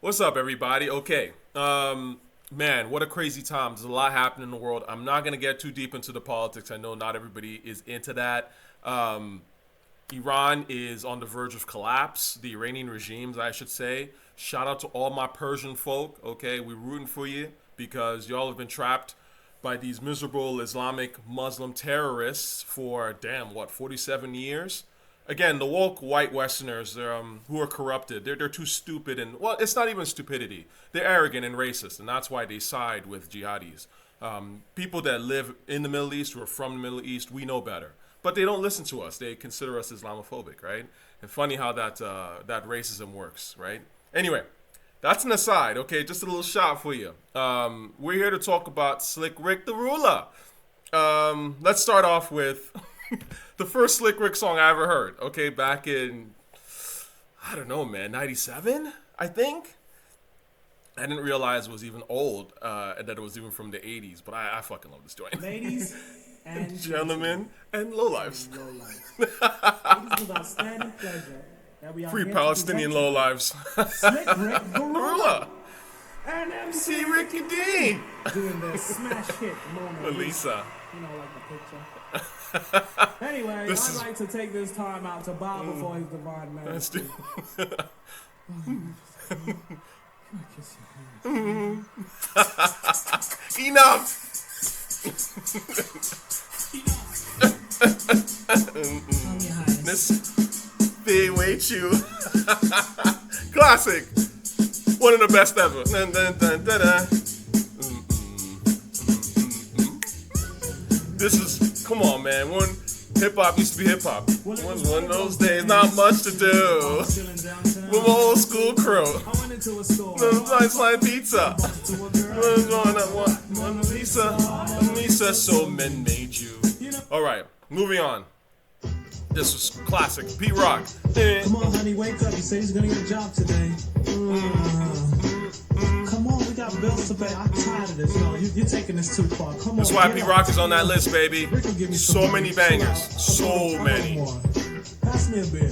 What's up, everybody? Okay. Man, what a crazy time. There's a lot happening in the world. I'm not going to get too deep into the politics. I know not everybody is into that. Um, Iran is on the verge of collapse. The Iranian regimes, I should say. Shout out to all my Persian folk. Okay, we're rooting for you because y'all have been trapped by these miserable Islamic Muslim terrorists for damn what 47 years. Again, the woke white Westerners who are corrupted, they're too stupid and well, it's not even stupidity. They're arrogant and racist, and that's why they side with jihadis. People that live in the Middle East, who are from the Middle East, we know better, but they don't listen to us. They consider us Islamophobic, right? And funny how that racism works, right? Anyway, that's an aside, okay? Just a little shot for you. We're here to talk about Slick Rick the Ruler. Let's start off with the first Slick Rick song I ever heard. Okay, back in I don't know, man, '97, I think. I didn't realize it was even old, and that it was even from the '80s. But I fucking love this joint. Ladies and Gentlemen and lowlifes. lowlifes. It is with outstanding pleasure that we are Free here Palestinian to present lowlives. Slick Rick Gorilla Ruler. and See MC Ricky D. doing the smash hit Mona Lisa. You know, like the picture. Anyway, This I'd is- like to take this time out to bow before his divine Let's majesty. do- Kiss your hand. Enough. On your highness. This big way chew. Classic. One of the best ever. Dun, dun, dun, dun, dun. This is, come on, man. When hip hop used to be hip hop. One of those days, not much to do. Chilling downtown. With my old school crew. I went into a store. Nice like pizza. To a girl. Mona Lisa, so men made you. All right, moving on. This was classic. Pete Rock. Come on, honey, wake up. You say he's gonna get a job today. Come on, we got bills to pay. I'm tired of this. No, you're taking this too far. Come on. That's why get Pete up. Rock is on that list, baby. Rick will give me some So many beer. bangers. Chill out. So many. Come on. Pass me a beer.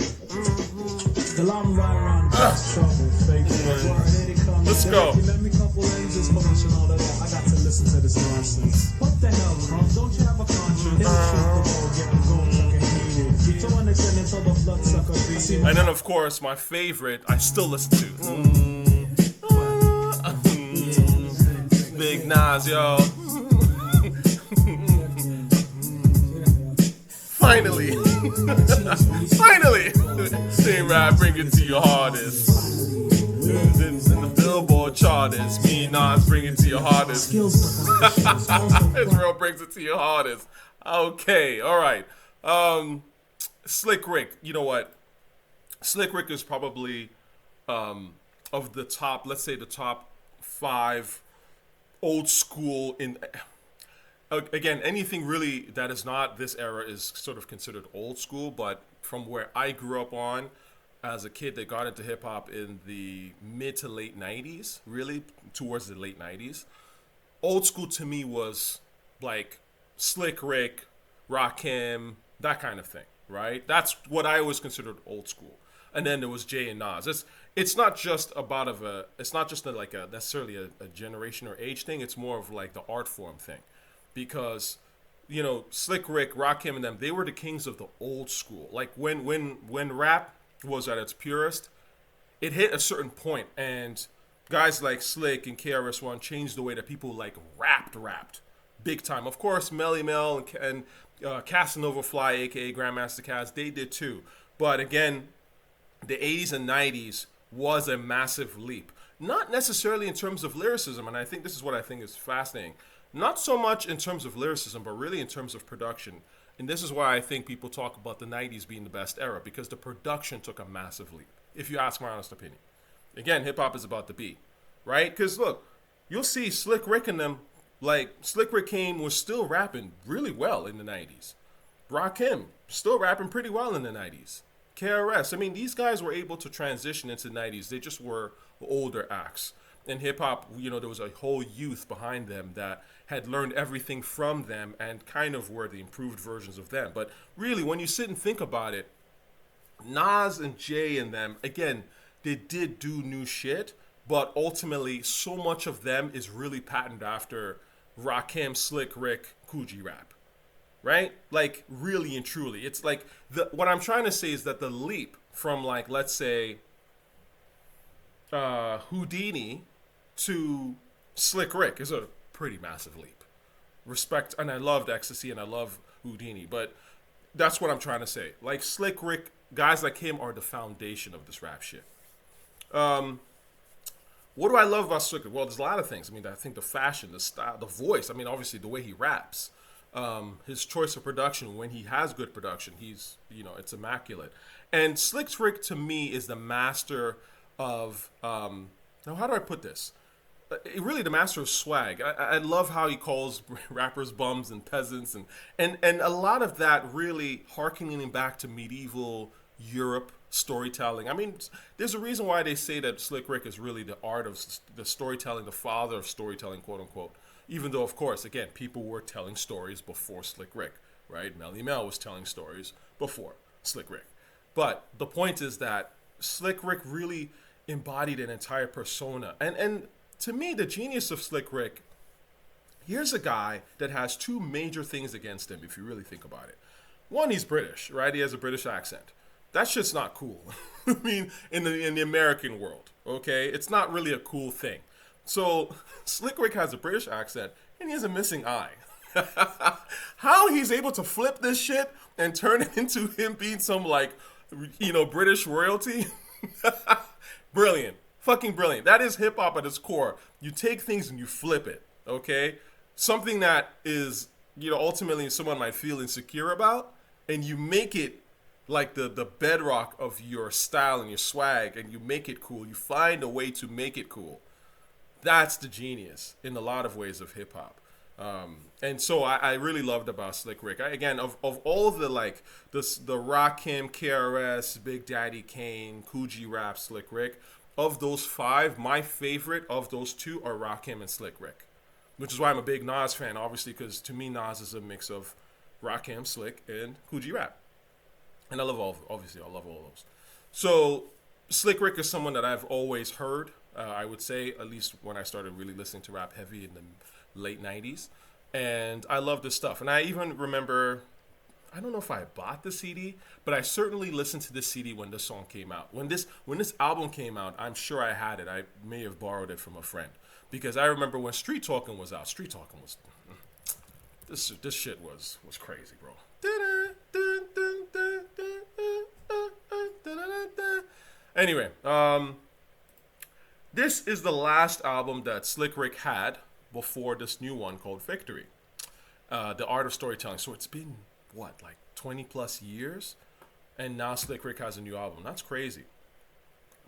The llama ride around just trouble. Fake word. Here they come. Let's They go. make me Let me couple angels function all of that. I got to listen to this nonsense. What the hell, Crumb? Don't you have a conscience? It's the ball, get them going, fucking heated. So understand until the blood sucker beats. And then, of course, my favorite, I still listen to. Big Nas, yo. Finally. Finally. Sing rap, bring it to your hardest. In the Billboard charters, me and Nas bring it to your hardest. Israel brings it to your hardest. Okay, all right. Slick Rick, you know what? Slick Rick is probably of the top, let's say the top 5 old school in. Again, anything really that is not this era is sort of considered old school, but from where I grew up on as a kid that got into hip hop in the mid to late 90s, really towards the late 90s, old school to me was like Slick Rick, Rakim, that kind of thing, right? That's what I always considered old school. And then there was Jay and Nas. It's not just about it's not just like a necessarily a generation or age thing. It's more of like the art form thing, because you know Slick Rick, Rakim, and them, they were the kings of the old school. Like when rap was at its purest, it hit a certain point, and guys like Slick and KRS-One changed the way that people like rapped big time. Of course, Melly Mel and Casanova Fly, aka Grandmaster Caz, they did too. But again, the 80s and 90s was a massive leap. Not necessarily in terms of lyricism, and I think this is what I think is fascinating. Not so much in terms of lyricism, but really in terms of production. And this is why I think people talk about the 90s being the best era, because the production took a massive leap, if you ask my honest opinion. Again, hip-hop is about the beat, right? Because look, you'll see Slick Rick and them, like Slick Rick Kane was still rapping really well in the 90s. Rakim, still rapping pretty well in the 90s. KRS, I mean, these guys were able to transition into the 90s. They just were older acts. In hip-hop, you know, there was a whole youth behind them that had learned everything from them and kind of were the improved versions of them. But really, when you sit and think about it, Nas and Jay and them, again, they did do new shit, but ultimately, so much of them is really patterned after Rakim, Slick Rick, Coogee rap, right? Like really and truly, it's like what I'm trying to say is that the leap from like let's say Houdini to Slick Rick is a pretty massive leap. Respect, and I loved Ecstasy and I love Houdini, but that's what I'm trying to say. Like Slick Rick, guys like him are the foundation of this rap shit. What do I love about Slick Rick? Well, there's a lot of things. I mean, I think the fashion, the style, the voice. I mean, obviously the way he raps, his choice of production. When he has good production, he's it's immaculate. And Slick Rick to me is the master of now. How do I put this? Really the master of swag. I love how he calls rappers bums and peasants and a lot of that really harkening back to medieval Europe storytelling. I mean, there's a reason why they say that Slick Rick is really the art of the storytelling, the father of storytelling, quote unquote. Even though, of course, again, people were telling stories before Slick Rick, right? Mel was telling stories before Slick Rick. But the point is that Slick Rick really embodied an entire persona. And to me, the genius of Slick Rick, here's a guy that has two major things against him, if you really think about it. One, he's British, right? He has a British accent. That shit's not cool. I mean, in the American world, okay? It's not really a cool thing. So, Slick Rick has a British accent, and he has a missing eye. How he's able to flip this shit and turn it into him being some, like, British royalty? Brilliant. Fucking brilliant. That is hip hop at its core. You take things and you flip it, okay? Something that is, ultimately someone might feel insecure about, and you make it like the bedrock of your style and your swag, and you make it cool. You find a way to make it cool. That's the genius in a lot of ways of hip hop. And so I really loved about Slick Rick. Again, of all the like the Rakim, KRS, Big Daddy Kane, Coogee Rap, Slick Rick, of those five, my favorite of those two are Rakim and Slick Rick, which is why I'm a big Nas fan, obviously, because to me Nas is a mix of Rakim, Slick, and Coogee Rap, and I love all those. So Slick Rick is someone that I've always heard. I would say, at least when I started really listening to rap heavy in the late '90s, and I love this stuff. And I even remember, I don't know if I bought the CD, but I certainly listened to this CD when this song came out. When this album came out, I'm sure I had it. I may have borrowed it from a friend, because I remember when Street Talking was out. Street Talking was this shit was crazy, bro. Anyway, this is the last album that Slick Rick had before this new one called Victory, The Art of Storytelling. So it's been what, like 20 plus years, and now Slick Rick has a new album. That's crazy.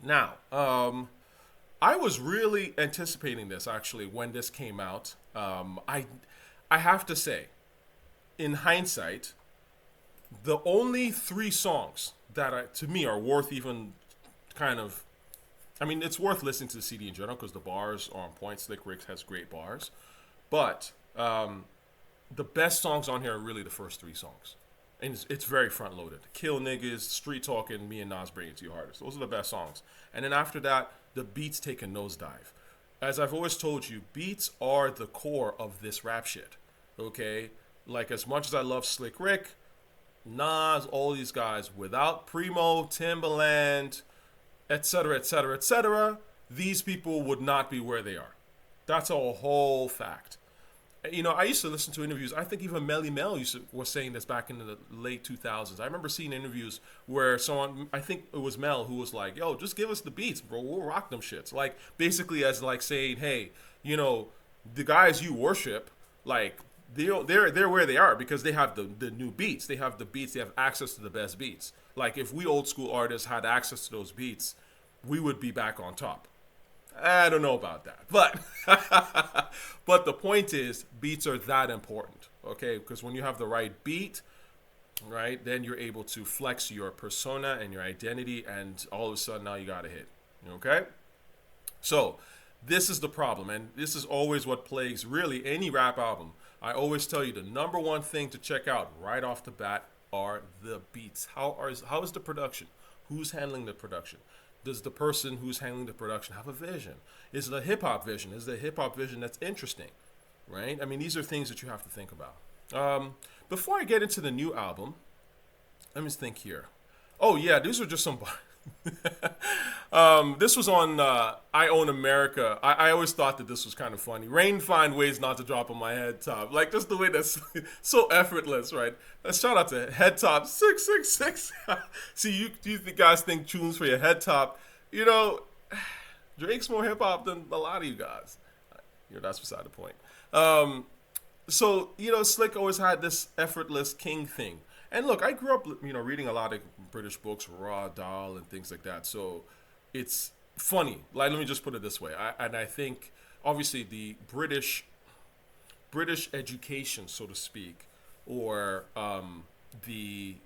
Now, I was really anticipating this actually when this came out. I have to say, in hindsight, the only three songs that to me are worth even kind of, I mean, it's worth listening to the CD in general because the bars are on point. Slick Rick has great bars, but the best songs on here are really the first three songs. And it's very front loaded. Kill Niggas, Street Talking, Me and Nas Bring It to You Hardest. Those are the best songs. And then after that, the beats take a nosedive. As I've always told you, beats are the core of this rap shit. Okay? Like, as much as I love Slick Rick, Nas, all these guys, without Primo, Timbaland, etc., etc., etc., these people would not be where they are. That's a whole fact. I used to listen to interviews. I think even Melies was saying this back in the late 2000s. I remember seeing interviews where someone, I think it was Mel, who was like, yo, just give us the beats, bro. We'll rock them shits. Like, basically as like saying, hey, the guys you worship, like, they're where they are because they have the new beats. They have the beats. They have access to the best beats. Like, if we old school artists had access to those beats, we would be back on top. I don't know about that, but the point is, beats are that important, okay? Because when you have the right beat, right, then you're able to flex your persona and your identity, and all of a sudden now you got a hit, okay? So this is the problem, and this is always what plagues really any rap album. I always tell you the number one thing to check out right off the bat are the beats. How is the production? Who's handling the production? Does the person who's handling the production have a vision? Is it a hip hop vision? Is it a hip hop vision that's interesting? Right? I mean, these are things that you have to think about. Before I get into the new album, let me think here. Oh yeah, these are just some. This was on I Own America. I always thought that this was kind of funny. Rain find ways not to drop on my head top. Like just the way that's so effortless, right? Shout out to Head Top 666. See, you guys think tunes for your head top. You know, Drake's more hip hop than a lot of you guys. That's beside the point. So, Slick always had this effortless king thing. And look, I grew up, reading a lot of British books, Raw, Dahl, and things like that. So it's funny. Like, let me just put it this way. I think, obviously, the British education, so to speak, or the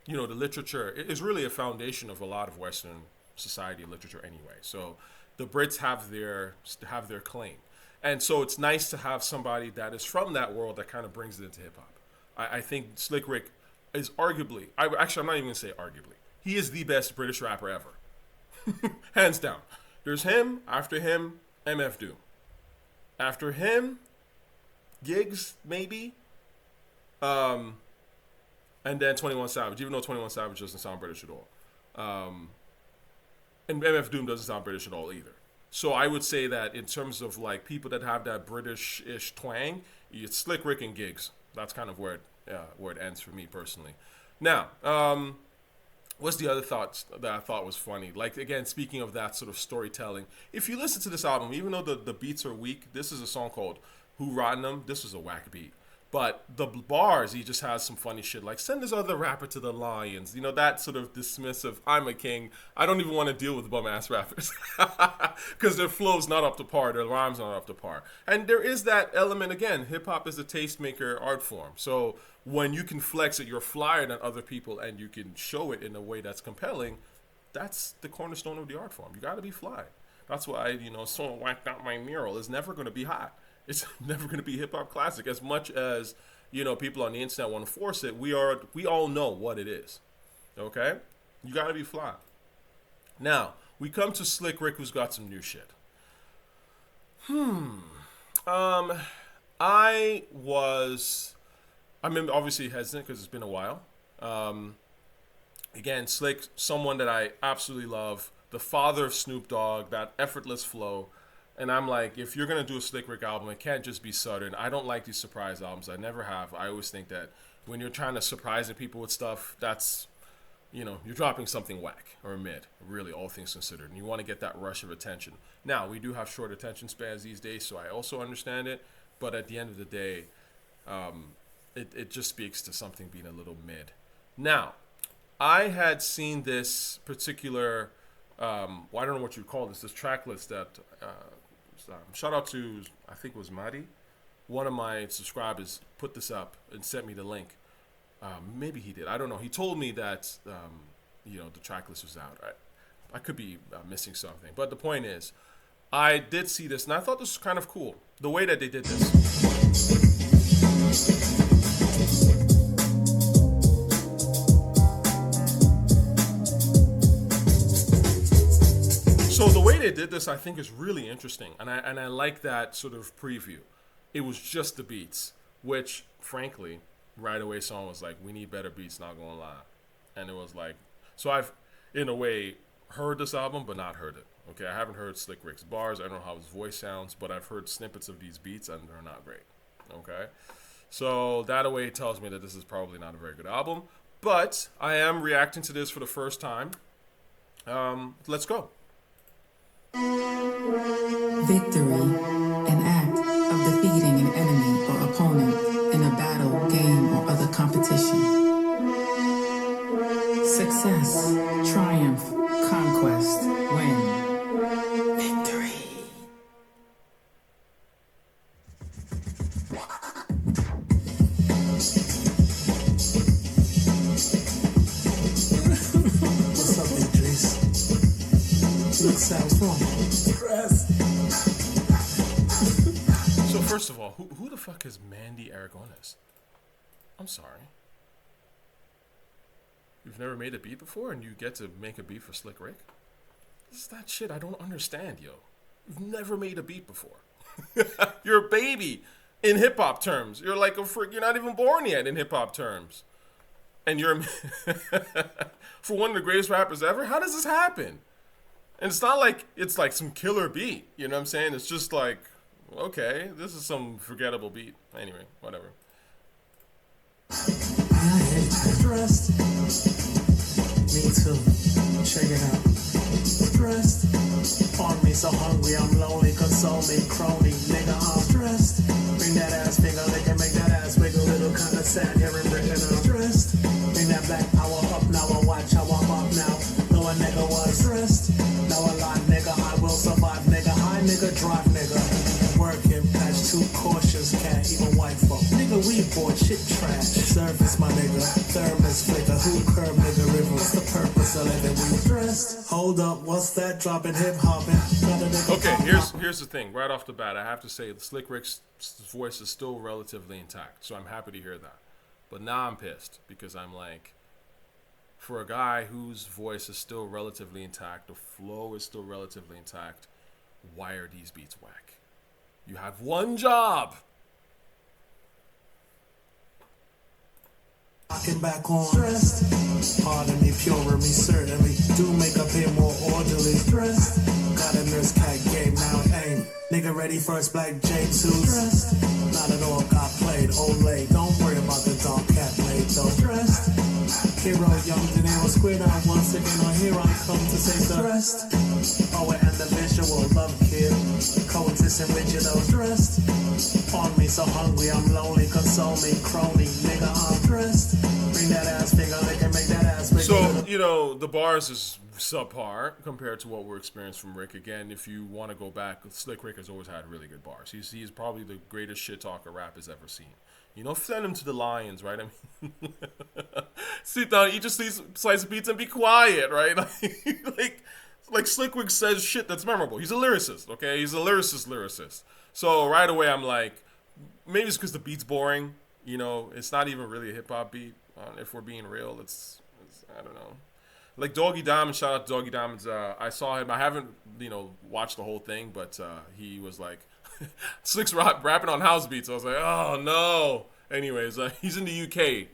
literature is really a foundation of a lot of Western society and literature anyway. So the Brits have their claim. And so it's nice to have somebody that is from that world that kind of brings it into hip hop. I think Slick Rick is arguably, I'm not even going to say arguably, he is the best British rapper ever. Hands down. There's him, after him, MF Doom. After him, Giggs, maybe. And then 21 Savage, even though 21 Savage doesn't sound British at all. And MF Doom doesn't sound British at all either. So I would say that in terms of like people that have that British-ish twang, it's Slick Rick and Giggs. That's kind of where it ends for me personally. Now, what's the other thoughts that I thought was funny? Like, again, speaking of that sort of storytelling, if you listen to this album, even though the beats are weak, this is a song called Who Rotten Them. This was a whack beat. But the bars, he just has some funny shit like, send this other rapper to the Lions. That sort of dismissive, I'm a king. I don't even want to deal with bum-ass rappers. Because their flow's not up to par. Their rhymes aren't up to par. And there is that element, again, hip-hop is a tastemaker art form. So when you can flex that you're flyer than other people and you can show it in a way that's compelling, that's the cornerstone of the art form. You got to be fly. That's why, someone whacked out my mural is never going to be hot. It's never going to be hip-hop classic. As much as, people on the internet want to force it, we all know what it is. Okay? You got to be fly. Now, we come to Slick Rick, who's got some new shit. I'm obviously hesitant because it's been a while. Again, Slick, someone that I absolutely love. The father of Snoop Dogg, that effortless flow. And I'm like, if you're going to do a Slick Rick album, it can't just be Southern. I don't like these surprise albums. I never have. I always think that when you're trying to surprise people with stuff, that's, you're dropping something whack or mid, really, all things considered. And you want to get that rush of attention. Now, we do have short attention spans these days, so I also understand it. But at the end of the day, it just speaks to something being a little mid. Now, I had seen this particular, I don't know what you'd call this track list that... shout out to, I think it was Madi. One of my subscribers put this up and sent me the link. Maybe he did. I don't know. He told me that, the track list was out. I could be missing something. But the point is, I did see this, and I thought this was kind of cool. The way that they did this. So the way they did this, I think, is really interesting, and I like that sort of preview. It was just the beats, which, frankly, right away someone was like, we need better beats, not gonna lie. And it was like, so I've, in a way, heard this album, but not heard it. Okay, I haven't heard Slick Rick's bars, I don't know how his voice sounds, but I've heard snippets of these beats, and they're not great. Okay? So that away tells me that this is probably not a very good album, but I am reacting to this for the first time. Let's go. Victory, an act of defeating an enemy or opponent in a battle, game, or other competition. Success, triumph, conquest, win. Victory. What's up, Idris? What sounds wrong? So first of all, who the fuck is Mandy Aragonis? I'm sorry. You've never made a beat before and you get to make a beat for Slick Rick? It's that shit I don't understand, yo. You've never made a beat before. You're a baby in hip hop terms. You're like a freak. You're not even born yet in hip hop terms. And you're for one of the greatest rappers ever. How does this happen? And it's not like it's like some killer beat. You know what I'm saying? It's just like, okay, this is some forgettable beat. Anyway, whatever. Stressed. Me too. Check it out. Stressed. On me so hungry, I'm lonely, console me, crony. Nigga, I'm stressed. Bring that ass finger, lick and make that ass wiggle. Little kinda sad here in Britain, I'm stressed. Bring that black power up now, I watch how I'm up now. Though a nigga was stressed. Now a lot, nigga, I will survive, nigga. High nigga, drive, nigga. Working, patch too cautious, can't even wipe up. Nigga, we bought shit trash. Service, my nigga. Thermos flicker, who curb, nigga, river. What's the purpose of living? We stressed. Hold up, what's that? Dropping hip hopping. Okay, here's the thing. Right off the bat, I have to say, Slick Rick's voice is still relatively intact, so I'm happy to hear that. But now I'm pissed because I'm like, for a guy whose voice is still relatively intact, the flow is still relatively intact, why are these beats whack? You have one job. Knocking back on stressed. Pardon me, purer me, certainly. Do make up here more orderly. Stressed. Got a nurse cat game, now aim. Nigga ready first black James who's stressed. Not at all got played, old late. Don't worry about the dog cat blade though. Stressed. Hero young De Niro squared out once again on here I come to say stressed. Oh, and the visual love kid. Coexisting with you though. Stressed. On me so hungry, I'm lonely, console me, crony. Nigga, I'm stressed. Bring that ass finger, they can make that ass big. So, you know, the bars is subpar compared to what we're experiencing from Rick. Again, if you want to go back, Slick Rick has always had really good bars. He's probably the greatest shit talker rap has ever seen. You know, send him to the Lions, right? I mean, sit down, eat just these slice of pizza and be quiet, right? like Slick Rick says shit that's memorable. He's a lyricist, okay? He's a lyricist. So right away, I'm like, maybe it's because the beat's boring. You know, it's not even really a hip hop beat. If we're being real, it's I don't know. Like Doggy Diamond, shout out to Doggy Diamonds. I saw him. I haven't, watched the whole thing, but he was like, Slick's rapping on house beats. I was like, oh no. Anyways, he's in the UK.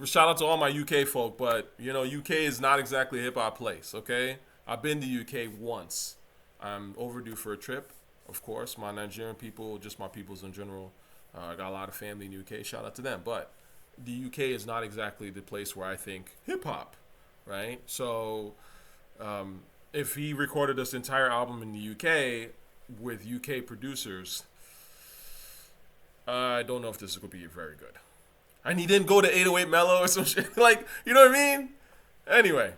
Shout out to all my UK folk, but UK is not exactly a hip hop place. Okay, I've been to UK once. I'm overdue for a trip. Of course, my Nigerian people, just my peoples in general. I got a lot of family in the UK. Shout out to them, but the UK is not exactly the place where I think hip hop, right? So, if he recorded this entire album in the UK with UK producers, I don't know if this is going to be very good. And he didn't go to 808 Mellow or some shit. Like, you know what I mean? Anyway.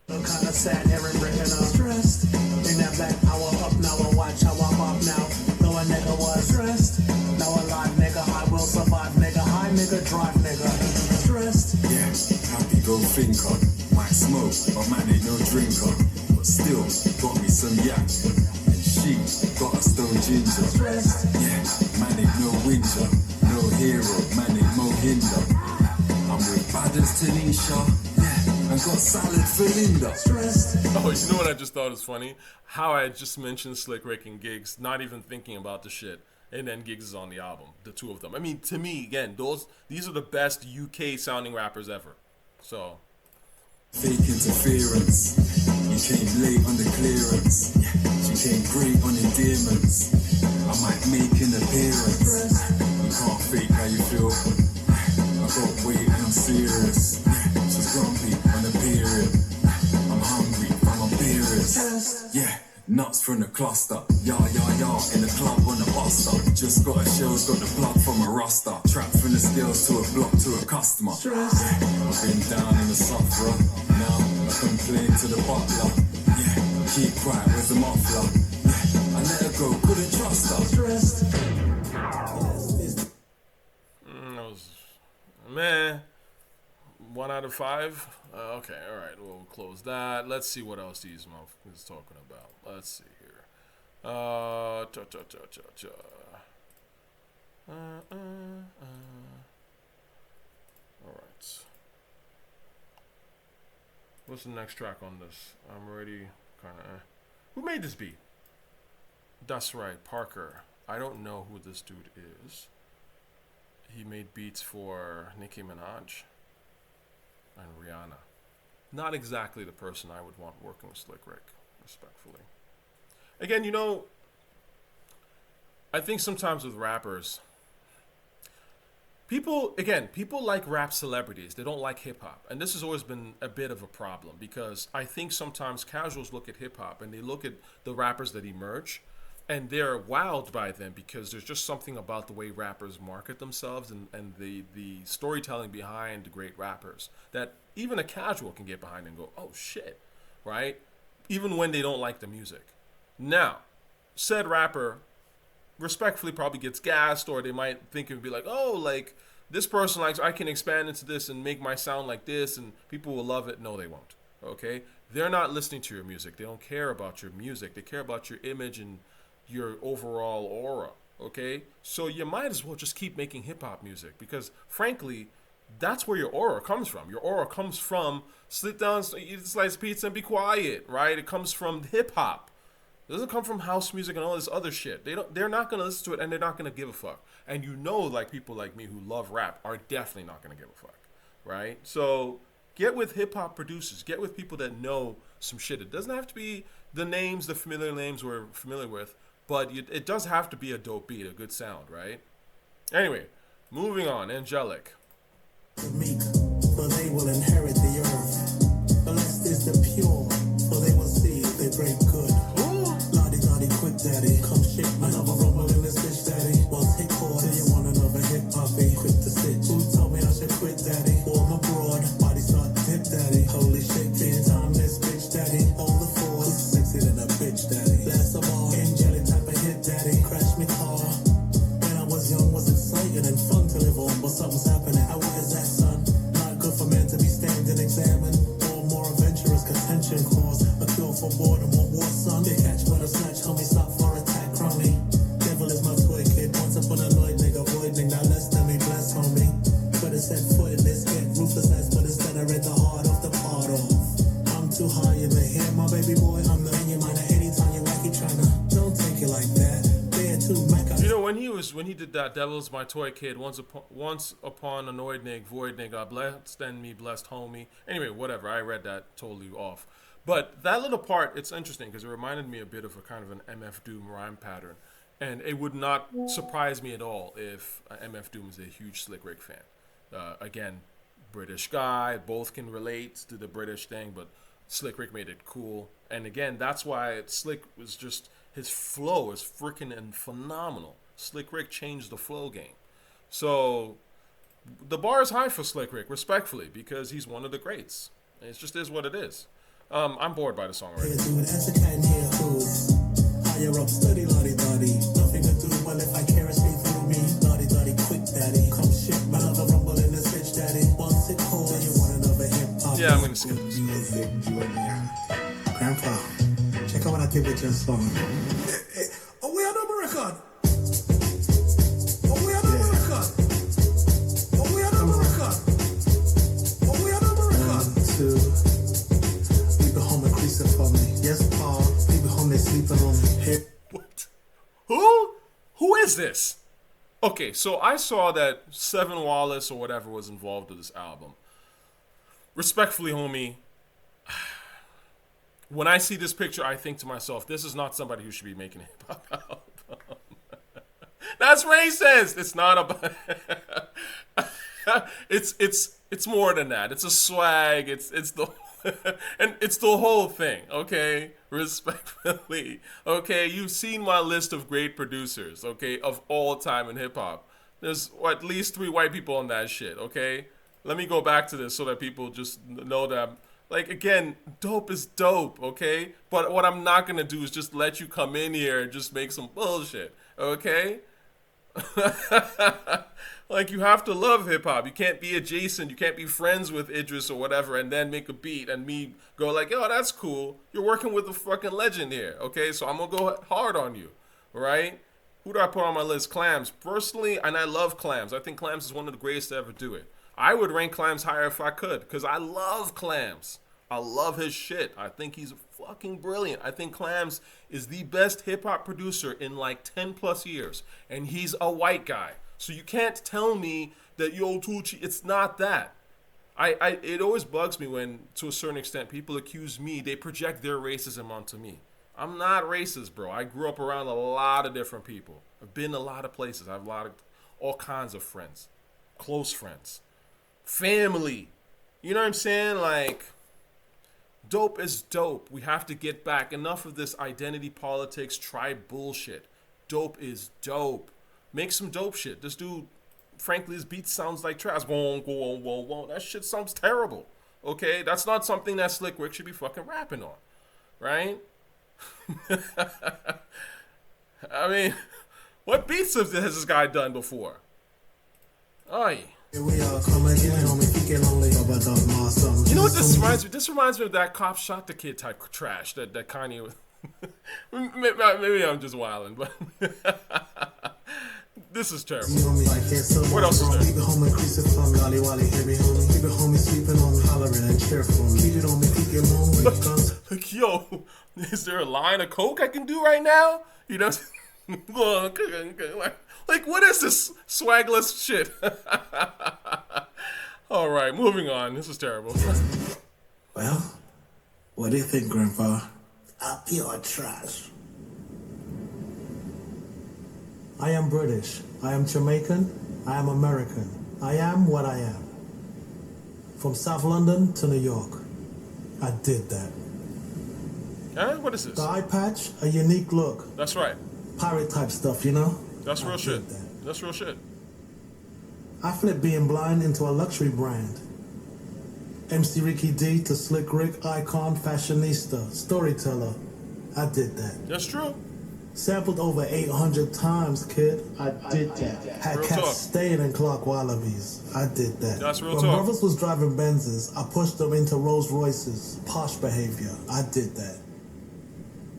I'm kind of sad here in Britain, I'm stressed. Bring that black power up now and watch how I'm up now. Though a nigga was stressed. Now a lot, nigga, I will survive, nigga. High nigga, drive, nigga. Stressed. Yeah, happy go thinker. Might smoke, but man ain't no drinker. But still, got me some yak. And she got a stone ginger. Stressed. Yeah, man ain't no winter. No hero, man ain't no hinder. I'm with Badders Tanisha. Yeah, and got salad for Linda. Stressed. Oh, you know what I just thought was funny? How I just mentioned Slick Rick and Giggs, not even thinking about the shit. And then Giggs is on the album, the two of them. I mean, to me, again, these are the best UK sounding rappers ever. So, fake interference. You came late on the clearance. She came great on endearments. I might make an appearance. You can't fake how you feel. I got weight and I'm serious. She's grumpy on a period. I'm hungry from my periods. Yeah. Nuts from the cluster, yah, in the club on the bus stop. Just got a shell's got the blood from a roster. Trapped from the scales to a block to a customer. I've been down in the sufferer. Now I complain to the butler. Yeah, keep quiet, where's the muffler? Yeah, I let her go, couldn't trust her. that was, man, 1 out of 5. Okay, all right, we'll close that. Let's see what else these motherfuckers talking about. Let's see here. All right. What's the next track on this? I'm already kind of. Who made this beat? That's right, Parker. I don't know who this dude is. He made beats for Nicki Minaj and Rihanna. Not exactly the person I would want working with Slick Rick, respectfully. Again, you know, I think sometimes with rappers, people like rap celebrities. They don't like hip hop. And this has always been a bit of a problem because I think sometimes casuals look at hip hop and they look at the rappers that emerge and they're wowed by them because there's just something about the way rappers market themselves and the storytelling behind the great rappers that even a casual can get behind and go, oh shit, right? Even when they don't like the music. Now, said rapper respectfully probably gets gassed, or they might think it would be like, oh, like this person likes, I can expand into this and make my sound like this and people will love it. No, they won't. Okay? They're not listening to your music. They don't care about your music. They care about your image and your overall aura. Okay? So you might as well just keep making hip hop music because frankly, that's where your aura comes from. Your aura comes from sit down, eat a slice of pizza and be quiet, right? It comes from hip hop. It doesn't come from house music and all this other shit. They're not gonna listen to it and they're not gonna give a fuck. And you know, like people like me who love rap are definitely not gonna give a fuck, right? So get with hip hop producers. Get with people that know some shit. It doesn't have to be the names, the familiar names we're familiar with, but it does have to be a dope beat, a good sound, right? Anyway, moving on. Angelic. The meek, for they will inherit the earth. Blessed is the pure, for they will see if they break good. Lottie, quick daddy, come shake my love rumble in this bitch daddy. What's hit core? Do you want another hip hoppy? Quick to stitch. Who told me I should quit daddy? Form abroad, body start dip daddy. Holy shit, teen time this bitch daddy. On the force, sexy than a bitch daddy. Last of all, Angelic type of hit daddy. Crash me car. When I was young, was exciting and fun to live on, but something's happening. What is that, son? Not good for men to be standing examined. More adventurous contention cause a cure for boredom or war, son. They catch but a snatch, homie, stop for attack, crony. Devil is my toy kid, once upon a annoyed nigga, void nigga, now less than me, bless, homie. Could have set foot in this hit, ruthless as, but instead I read the heart off the part off. I'm too high in the head, my baby boy, I'm the in your mind at any time you wacky tryna. Don't take it like that. You know, when he did that, Devil's my toy kid, once upon annoyed nigga, void nigga, blessed and me, blessed homie. Anyway, whatever, I read that totally off. But that little part, it's interesting because it reminded me a bit of a kind of an MF Doom rhyme pattern. And it would not surprise me at all if MF Doom is a huge Slick Rick fan. Again, British guy, both can relate to the British thing, but Slick Rick made it cool. And again, that's why Slick was just, his flow is freaking and phenomenal. Slick Rick changed the flow game. So the bar is high for Slick Rick, respectfully, because he's one of the greats. It just is what it is. I'm bored by the song already. Higher up, study, lottie, dotty. Nothing to do, well, if I care, stay through me. Lottie, dotty, quick, daddy. Come shit, my love, a rumble in this bitch, daddy. Once it cold, you want another hip hop. Yeah, I'm gonna skip this. Music, Grandpa, check out what I did with your song. Oh, we are on the record. Oh, we are on the record. Oh, we are on the record. Oh, we are on the record. 1, 2. Home and creasing for me. Yes, Paul. People home, they sleeping on me. Hey. What? Who is this? Okay, so I saw that Seven Wallace or whatever was involved with this album. Respectfully, homie, when I see this picture, I think to myself, this is not somebody who should be making a hip-hop album. That's racist. It's not about... it's more than that. It's a swag. It's the... and it's the whole thing, okay? Respectfully, okay? You've seen my list of great producers, okay, of all time in hip-hop. There's at least 3 white people on that shit, okay? Let me go back to this so that people just know that, like, again, dope is dope, okay? But what I'm not going to do is just let you come in here and just make some bullshit, okay? Like, you have to love hip-hop. You can't be adjacent. You can't be friends with Idris or whatever and then make a beat and me go like, yo, that's cool. You're working with a fucking legend here, okay? So I'm going to go hard on you, right? Who do I put on my list? Clams. Personally, and I love Clams. I think Clams is one of the greatest to ever do it. I would rank Clams higher if I could because I love Clams. I love his shit. I think he's fucking brilliant. I think Clams is the best hip hop producer in like 10 plus years. And he's a white guy. So you can't tell me that yo Tucci, it's not that. It always bugs me when, to a certain extent, people accuse me, they project their racism onto me. I'm not racist, bro. I grew up around a lot of different people. I've been a lot of places. I have all kinds of friends, close friends, family. You know what I'm saying? Like, dope is dope. We have to get back. Enough of this identity politics, tribe bullshit. Dope is dope. Make some dope shit. This dude, frankly, his beat sounds like trash. Whoa, whoa, whoa, whoa. That shit sounds terrible. Okay? That's not something that Slick Rick should be fucking rapping on. Right? I mean, what beats has this guy done before? Aye. Here we are, come again, homie, kicking only about the master. You know what this reminds me? This reminds me of that cop shot the kid type trash that Kanye was. Maybe I'm just wilding, but this is terrible. What else is there? Keep it home and crease it from Golly Wally, hear me homie. Keep it homie, sleeping on, hollering and cheerful. Keep it on me, keep it home. Like, yo, is there a line of coke I can do right now? You know, like what is this swagless shit? All right, moving on. This is terrible. Well, what do you think, Grandpa? Pure trash. I am British. I am Jamaican. I am American. I am what I am. From South London to New York. I did that. What is this? The eye patch, a unique look. That's right. Pirate type stuff, you know? That's real shit. That. That's real shit. I flipped being blind into a luxury brand. MC Ricky D to Slick Rick, icon, fashionista, storyteller. I did that. That's true. Sampled over 800 times, kid. I did that. Had Real cats talk. staying in Clark Wallabies. I did that. That's real when talk. brothers was driving Benzes, I pushed them into Rolls Royces. Posh behavior. I did that.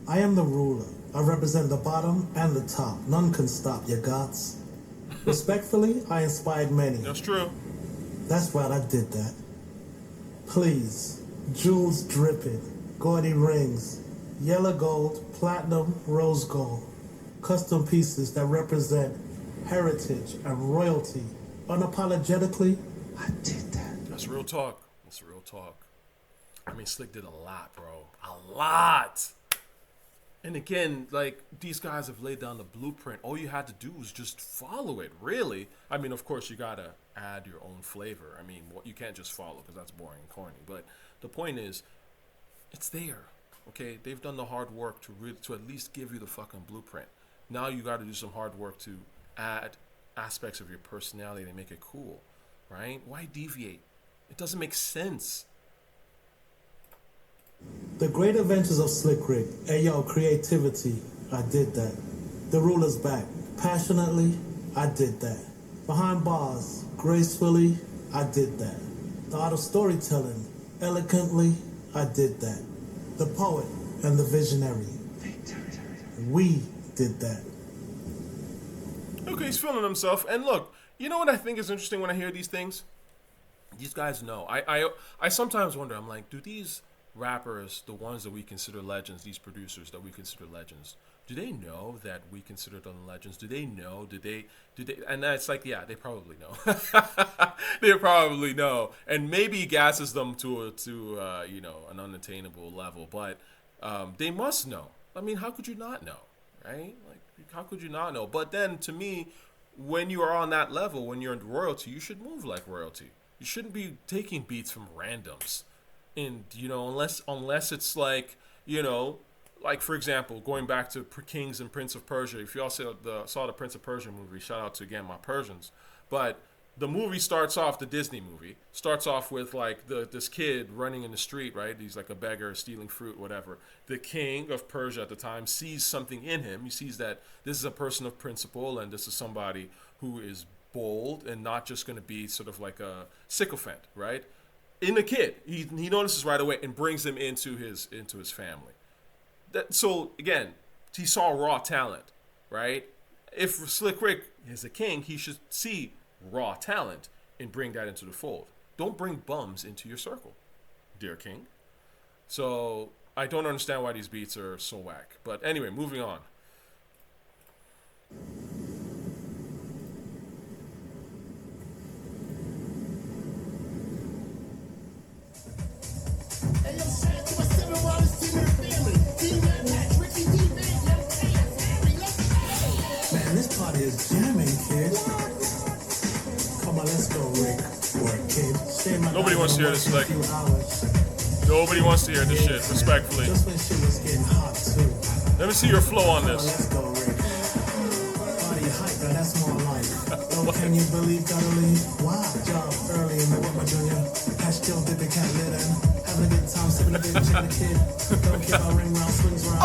I am the ruler. I represent the bottom and the top. None can stop your gods. Respectfully, I inspired many. That's true. That's right, I did that. Please, jewels dripping, gaudy rings, yellow gold, platinum, rose gold, custom pieces that represent heritage and royalty. Unapologetically, I did that. That's real talk. That's real talk. I mean, Slick did a lot, bro. A lot. And again, like, these guys have laid down the blueprint. All you had to do was just follow it, really. I mean, of course, you got to add your own flavor. I mean, you can't just follow because that's boring and corny. But the point is, it's there, okay? They've done the hard work to at least give you the fucking blueprint. Now you got to do some hard work to add aspects of your personality to make it cool, right? Why deviate? It doesn't make sense. The great adventures of Slick Rick. Ayo, creativity. I did that. The ruler's back. Passionately, I did that. Behind bars, gracefully, I did that. The art of storytelling, eloquently, I did that. The poet and the visionary. We did that. Okay, he's feeling himself. And look, you know what I think is interesting when I hear these things? These guys know. I sometimes wonder, I'm like, do these rappers, the ones that we consider legends, these producers that we consider legends, do they know that we consider them legends? Do they know? Did they? And it's like, yeah, they probably know. They probably know, and maybe gasses them to an unattainable level. But they must know. I mean, how could you not know, right? Like, how could you not know? But then, to me, when you are on that level, when you're in royalty, you should move like royalty. You shouldn't be taking beats from randoms. And, unless it's like, like, for example, going back to Kings and Prince of Persia. If you all saw the Prince of Persia movie, shout out to, again, my Persians. But the movie starts off, the Disney movie, starts off with, like, this kid running in the street, right? He's like a beggar, stealing fruit, whatever. The king of Persia at the time sees something in him. He sees that this is a person of principle, and this is somebody who is bold and not just going to be sort of like a sycophant, right? In the kid, he notices right away and brings him into his family. So again, he saw raw talent, right? If Slick Rick is a king, he should see raw talent and bring that into the fold. Don't bring bums into your circle, dear king. So I don't understand why these beats are so whack. But anyway, moving on. Man, this party is jamming, kid. Come on, let's go, Rick. Work, kid. Nobody wants to hear this, like, hours. nobody wants to hear this shit, respectfully. Just when shit was getting hot, too. Let me see your flow on Come on, this. let's go, Rick. Party hype, now that's more like. Oh, can you believe gotta leave? Wow. Job early in the work, my junior. Hash still did the cat lit in. Having a good time, sipping a bit, chilling the kid. Don't care about ring round, swings round.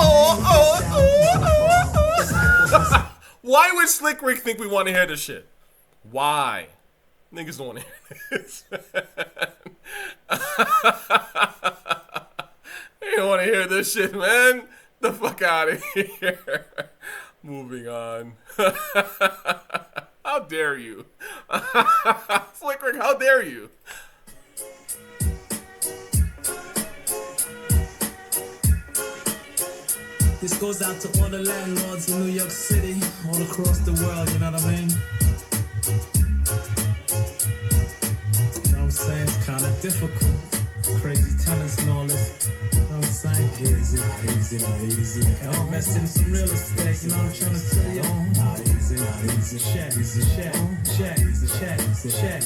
Why would Slick Rick think we want to hear this shit? Why? Niggas don't want to hear this. They don't want to hear this shit, man. The fuck out of here. Moving on. How dare you? Slick Rick, how dare you? This goes out to all the landlords in New York City, all across the world, you know what I mean? You know what I'm saying? It's kind of difficult. Crazy tenants and all this. You know what I'm saying? Easy. I invested in some real estate, you know what I'm trying to tell you? Check.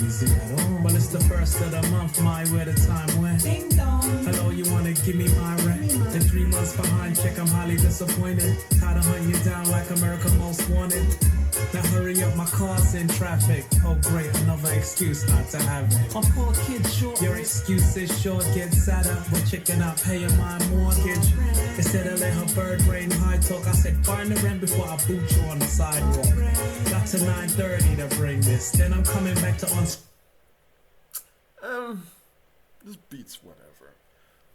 Well, it's the first of the month, my where the time went. Hello, you wanna give me my rent? And 3 months behind, check, I'm highly disappointed. Tired of hunting you down like America Most Wanted. Now hurry up, my car's in traffic. Oh great, another excuse not to have it. My poor kid short. Your excuse is short, get sadder. But chicken out paying my mortgage. Instead of let her bird brain high talk, I said find the rent before I boot you on the sidewalk. Got to 9:30 to bring this. Then I'm coming back to This beat's whatever.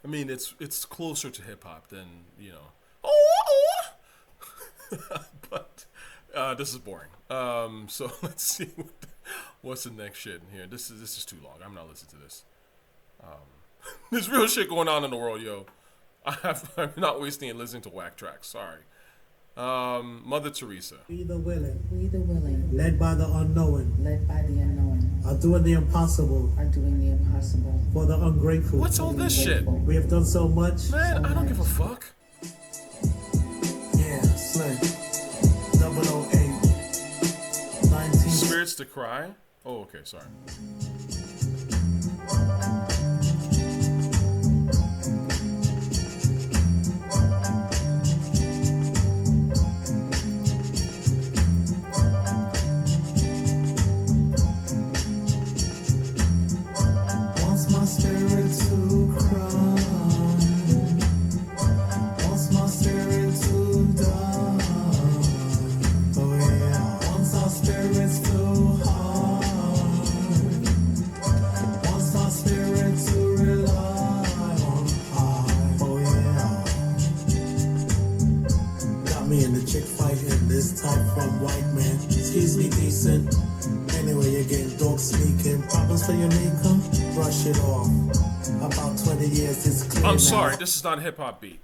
I mean, it's closer to hip hop than, you know. But this is boring. So let's see what's the next shit in here. This is too long. I'm not listening to this. There's real shit going on in the world, yo. I'm not wasting it listening to whack tracks. Sorry. Mother Teresa. We the willing, Led by the unknowing, are doing the impossible for the ungrateful. What's all this shit? We have done so much. Man, I don't give a fuck. Yeah, Slick. 008. 19. Spirits to Cry? Oh, okay, sorry. Wants my spirit to cry. Wants my spirit to die. Oh yeah. Wants our spirits to hide. Wants our spirit to rely on high. Oh yeah. Got me in the chick fighting. This type from white man. Tease me decent. Anyway, you're getting dog sneaking. Problems for your maker? Brush it off. About 20 years, it's clear. I'm now. sorry, this is not a hip hop beat.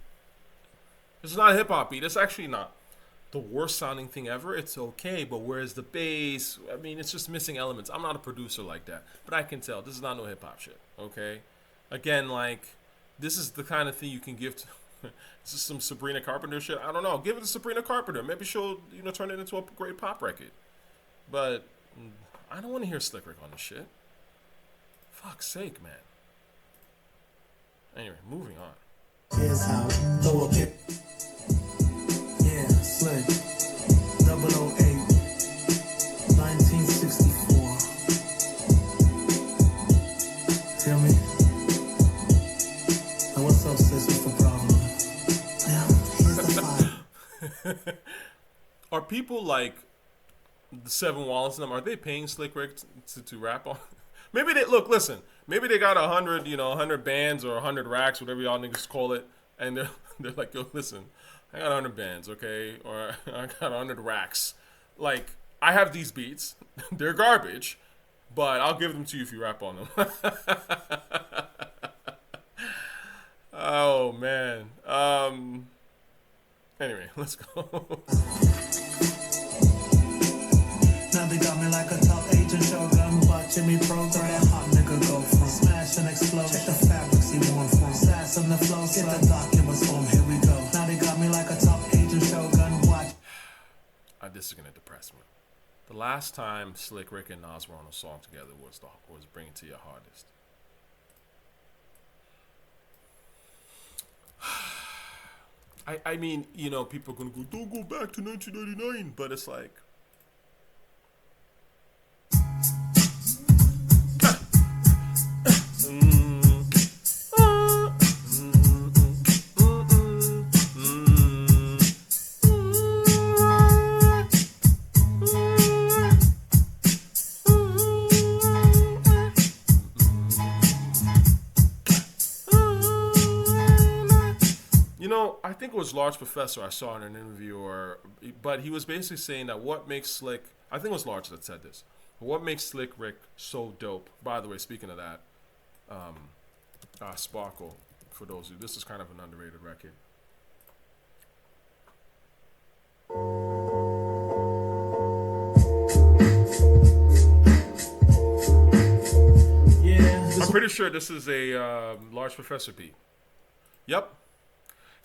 This is not a hip hop beat. It's actually not the worst sounding thing ever. It's okay, but where's the bass? I mean, it's just missing elements. I'm not a producer like that, but I can tell this is not no hip hop shit. Okay, again, like this is the kind of thing you can give to. This is some Sabrina Carpenter shit. I don't know. Give it to Sabrina Carpenter. Maybe she'll turn it into a great pop record. But I don't want to hear Slick Rick on this shit. Fuck's sake, man. Anyway, moving on. Here's how. Throw a pit. Yeah, Slick. 008. 1964. Tell me. Now what's up, sis? What's the problem? Now, here's the fight. Are people like the Seven Wallace and them? Are they paying Slick Rick to rap on? Maybe they listen. Maybe they got 100 bands or 100 racks, whatever y'all niggas call it, and they're like, yo, listen, I got 100 bands, okay, or I got 100 racks. Like, I have these beats, they're garbage, but I'll give them to you if you rap on them. Oh man. Anyway, let's go. Now they got me like a top agent shogun. Watching me program. That hot nigga go from smash and explode. Check the fabrics he worn from. Sass on the flow. Get the documents from. Here we go. Now they got me like a top agent shogun. Watch. This is gonna depress me. The last time Slick Rick and Nas were on a song together was Bring It to Your Hardest. I mean, you know, people are gonna go, don't go back to 1999, but it's like. I think it was Large Professor I saw in an interview, but he was basically saying that what makes Slick, I think it was Large that said this, what makes Slick Rick so dope. By the way, speaking of that, Sparkle, for those of you, this is kind of an underrated record. Yeah. I'm pretty sure this is a Large Professor beat. Yep.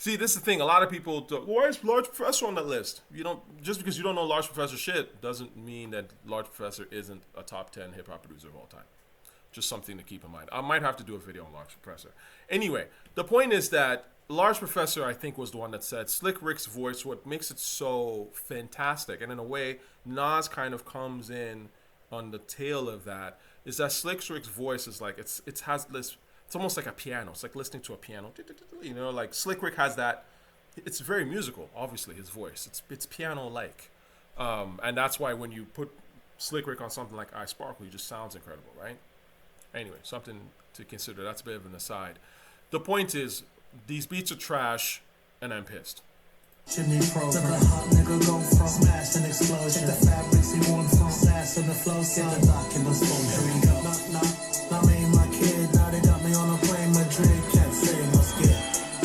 See, this is the thing. A lot of people do, why is Large Professor on that list? You don't, just because you don't know Large Professor shit doesn't mean that Large Professor isn't a top 10 hip hop producer of all time. Just something to keep in mind. I might have to do a video on Large Professor. Anyway, the point is that Large Professor, I think, was the one that said Slick Rick's voice, what makes it so fantastic, and in a way, Nas kind of comes in on the tail of that, is that Slick Rick's voice is like, it has this. It's almost like a piano. It's like listening to a piano. You know, like Slick Rick has that. It's very musical, obviously, his voice. It's piano-like. And that's why when you put Slick Rick on something like I Sparkle, he just sounds incredible, right? Anyway, something to consider. That's a bit of an aside. The point is, these beats are trash, and I'm pissed. Chimney program. The hot nigga go from smash and explosion. The fabrics he worn from sass and the flow. Get the documents from. Here we go. Not me, my kid. Now they got me on a plane, Madrid. Can't say must get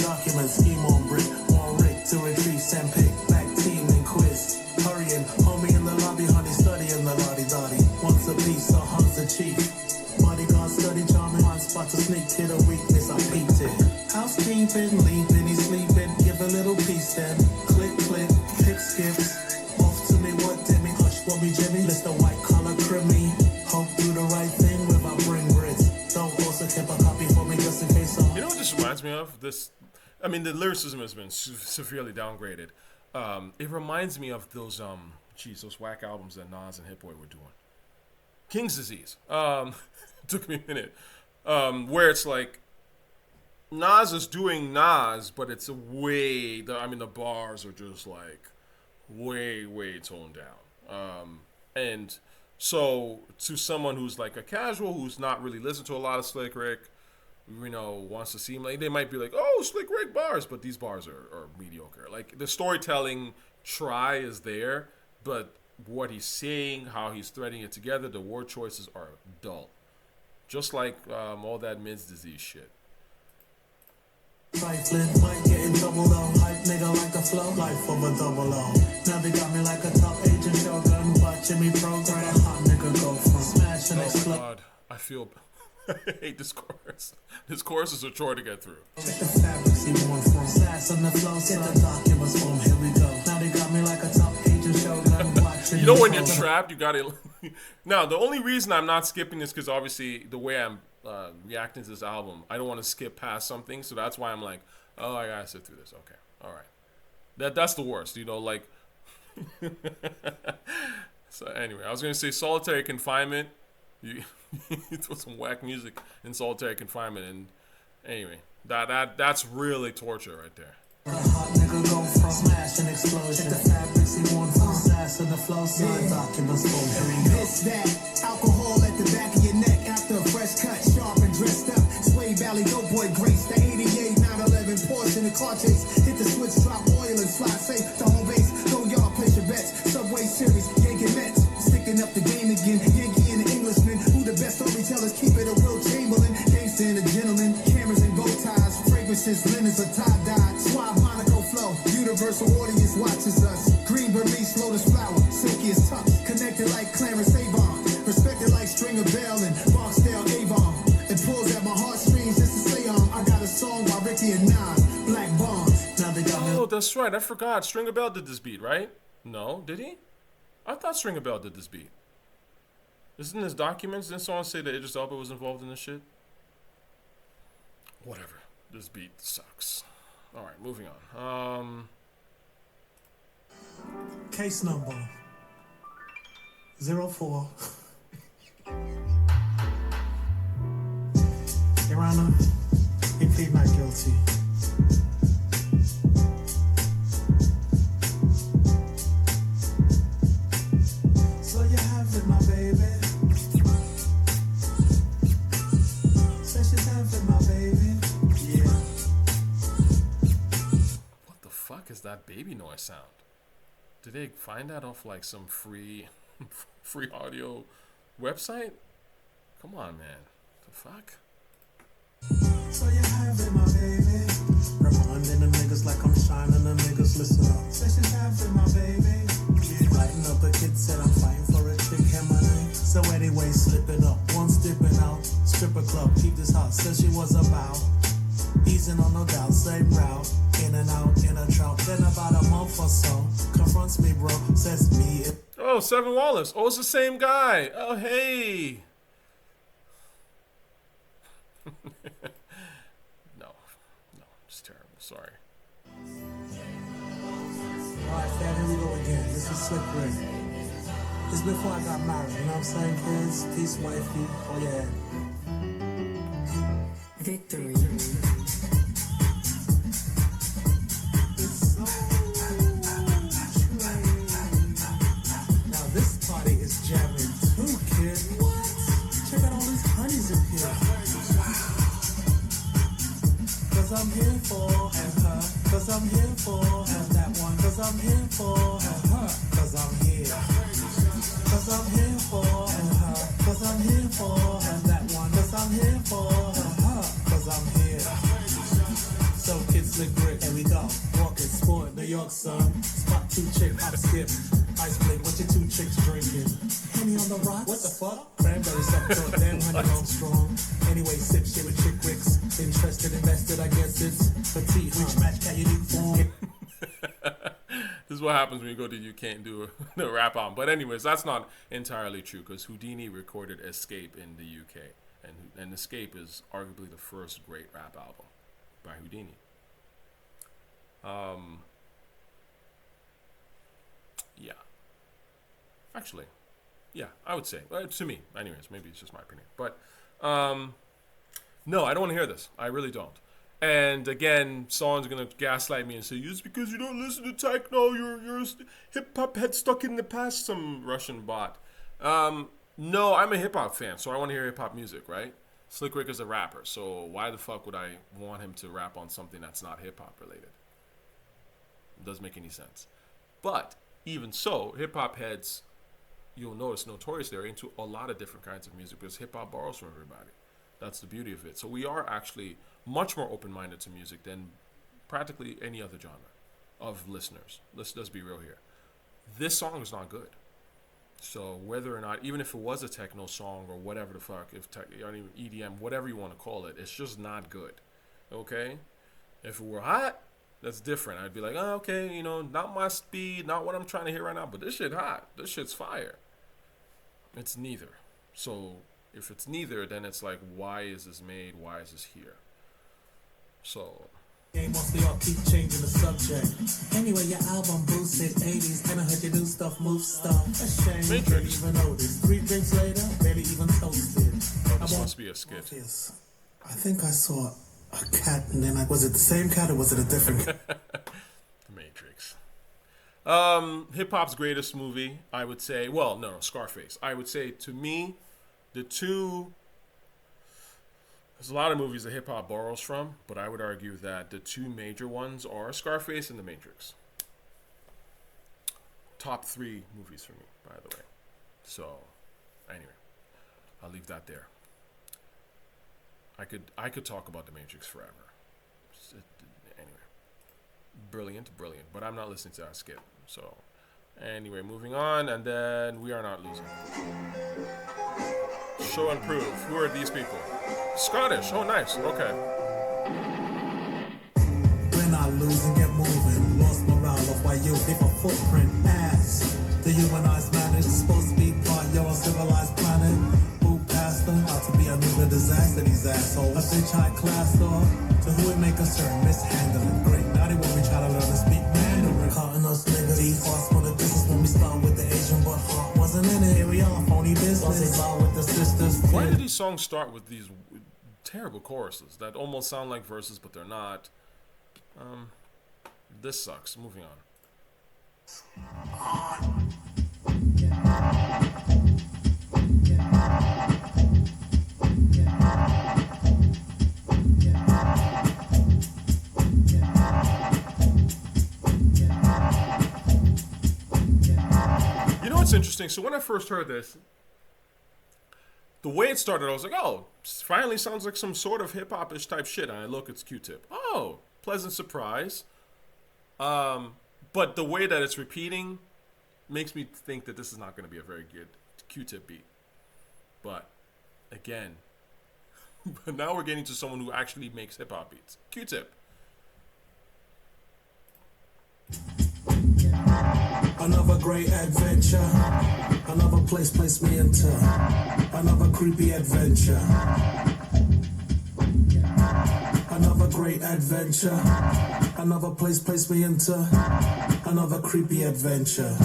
documents. Scheme on brick, on Rick to retrieve and pick back team and quiz. Hurrying, homie in the lobby, honey studying the lottie dotty. Once a piece, so hugs the chief. Bodyguard study charming, one spot to sneak hit a weakness. I peeped it. Housekeeping, leaving, he's sleeping. Give a little piece then. Click, click, pick skips. Off to me, what did me? Hush, what me, Jimmy? Mr. White Collar Crimmy. Hope do the right thing without bring grits. Don't also keep a copy for me just in case I'm. You know what this reminds me of? This, I mean, the lyricism has been severely downgraded. It reminds me of those, those whack albums that Nas and Hit Boy were doing. King's Disease. Took me a minute. Where it's like, Nas is doing Nas, but it's a way, the bars are just like way, way toned down. And so to someone who's like a casual, who's not really listened to a lot of Slick Rick, you know, wants to seem like, they might be like, oh, Slick Rick bars, but these bars are mediocre. Like the storytelling try is there, but what he's saying, how he's threading it together, the word choices are dull. Just like all that Mid's disease shit. Trifling, might get in double O. Hype nigga like a flow, life of a double O. Now they got me like a top agent shogun. Watching me program. Hot nigga go from smash and explode. Oh God, I feel. I hate this chorus. This chorus is a chore to get through. Check the fabrics he worn from sass on the flow. Get the documents from. Here we go. Now they got me like a top agent shogun. Watching you know when you're trapped, you gotta. Now the only reason I'm not skipping is because obviously the way I'm reacting to this album, I don't want to skip past something, so that's why I'm like, oh, I gotta sit through this. Okay, all right. That's the worst, you know, like. So anyway, I was gonna say solitary confinement. You throw some whack music in solitary confinement, and anyway, that's really torture right there. A hot nigga go from smash and explosion. The fabrics he worn from sass and the flow. Sign documents from. Here we go. It's that alcohol at the back of your neck after a fresh cut, sharp and dressed up. Sway Valley, dope boy Grace, the 88, 911 Porsche in the car chase. Hit the switch, drop oil and fly safe to home base. Go yard, place your bets. Subway series, Yankee Mets, sticking up the game again. Yankee and the Englishman, who the best storytellers, keep it a real Chamberlain. Gangsta and a gentleman, cameras and bow ties, fragrances. skin is a tie-dye, suave Monaco flow. Universal audience watches us. Green Burmese, lotus flower, silky as tuck. Connected like Clarence Avon. Respected like Stringer Bell and Barksdale Avon. It pulls at my heartstrings just to say I got a song by Ricky and Nas, Black Bonds. Now they got me. Oh, that's right. I forgot. Stringer Bell did this beat, right? No, did he? I thought Stringer Bell did this beat. Isn't his documents? Didn't someone say that Idris Elba was involved in this shit? Whatever. This beat sucks. All right, moving on. Case number 04. Your Honor, he plead not guilty. So you have it, my baby. Says she's having my baby. Yeah. What the fuck is that baby noise sound? Did they find that off like some free audio website? Come on, man. The fuck? So you have it, my baby. Reminding the niggas like I'm shining, the niggas listen up. Says she's having my baby. Yeah. Lighting up a kid, said I'm fighting for a chick, and my name. So anyway, slipping up, one dipping out. Stripper club, keep this hot, says she was about. Easing on no doubt, same route. In and out, in a trout. Then about a month or so, confronts me, bro, says me. Oh, Seven Wallace. Oh, it's the same guy. Oh, hey. No, it's terrible. Sorry. Alright, fam, here we go again. This is Slick Rick. It's before I got married, you know what I'm saying, kids? Peace, wifey. Oh, yeah. Victory. Now this party is jamming too, kid. What? Check out all these honeys in here. Cause I'm here for and her. Cause I'm here for and that one. Cause I'm here for and her. Cause I'm here. Cause I'm here for and her. Cause I'm here for and that one. Cause I'm here for and her. Cause I'm here. So kids look great, here we go. Walking sport, New York son. Spot two chick, hop skip. Ice blade, what your two chicks drinking? Henny on the rocks? What the fuck? Cranberry something, damn honey on strong. Anyway, sip shit with chick wicks. Interested, invested, I guess it's petite. Which match can you do for? This is what happens when you go to you can't do a rap album. But anyways, that's not entirely true because Houdini recorded Escape in the UK. And Escape is arguably the first great rap album by Houdini. Yeah. Actually, yeah, I would say. To me, anyways, maybe it's just my opinion. But, no, I don't want to hear this. I really don't. And again, someone's going to gaslight me and say, it's because you don't listen to techno, you're a hip-hop head stuck in the past, some Russian bot. No, I'm a hip-hop fan, so I want to hear hip-hop music, right? Slick Rick is a rapper, so why the fuck would I want him to rap on something that's not hip-hop related? It doesn't make any sense. But, even so, hip-hop heads, you'll notice notoriously are into a lot of different kinds of music because hip-hop borrows from everybody. That's the beauty of it. So we are actually much more open-minded to music than practically any other genre of listeners. Let's be real here. This song is not good. So whether or not, even if it was a techno song or whatever the fuck, EDM, whatever you want to call it, it's just not good. Okay? If it were hot, that's different. I'd be like, oh, okay, not my speed, not what I'm trying to hear right now, but this shit hot. This shit's fire. It's neither. So if it's neither, then it's like, why is this made? Why is this here? So Mostly all keep changing the subject. Anyway, your album boosted 80s, and I heard your new stuff move stuff. A shame, Matrix. barely even noticed. 3 drinks later, barely even toasted. Oh, this must be a skit. Yes. I think I saw a cat, and then was it the same cat or was it a different cat? The Matrix. Hip hop's greatest movie, I would say. Well, no, Scarface. I would say to me, the two. There's a lot of movies that hip hop borrows from, but I would argue that the two major ones are Scarface and The Matrix. Top 3 movies for me, by the way. So, anyway, I'll leave that there. I could talk about The Matrix forever. Anyway, brilliant. But I'm not listening to that skit. So, anyway, moving on, and then we are not losing. Show and prove. Who are these people? Scottish. Oh, nice. Okay. We're not losing, get moving. Lost morale of why you leave a footprint. Ass. The humanized man is supposed to be part your civilized planet. Move past them, out to be a new disaster, these assholes. A bitch high class though. To who it may concern, mishandling. Great, now they want me try to learn to speak Mandarin. Cutting us niggas, these hearts for the business when we start with the Asian, but heart wasn't in it. Here we are, phony business. With the sisters. Why do these songs start with these terrible choruses that almost sound like verses, but they're not? This sucks. Moving on. You know what's interesting? So when I first heard this, the way it started, I was like, oh, finally sounds like some sort of hip-hop-ish type shit. And I look, it's Q-Tip. Oh, pleasant surprise. But the way that it's repeating makes me think that this is not going to be a very good Q-Tip beat. But, again, but now we're getting to someone who actually makes hip-hop beats. Q-Tip. Another great adventure. Another place me into. Another creepy adventure. Another great adventure. Another place me into. Another creepy adventure.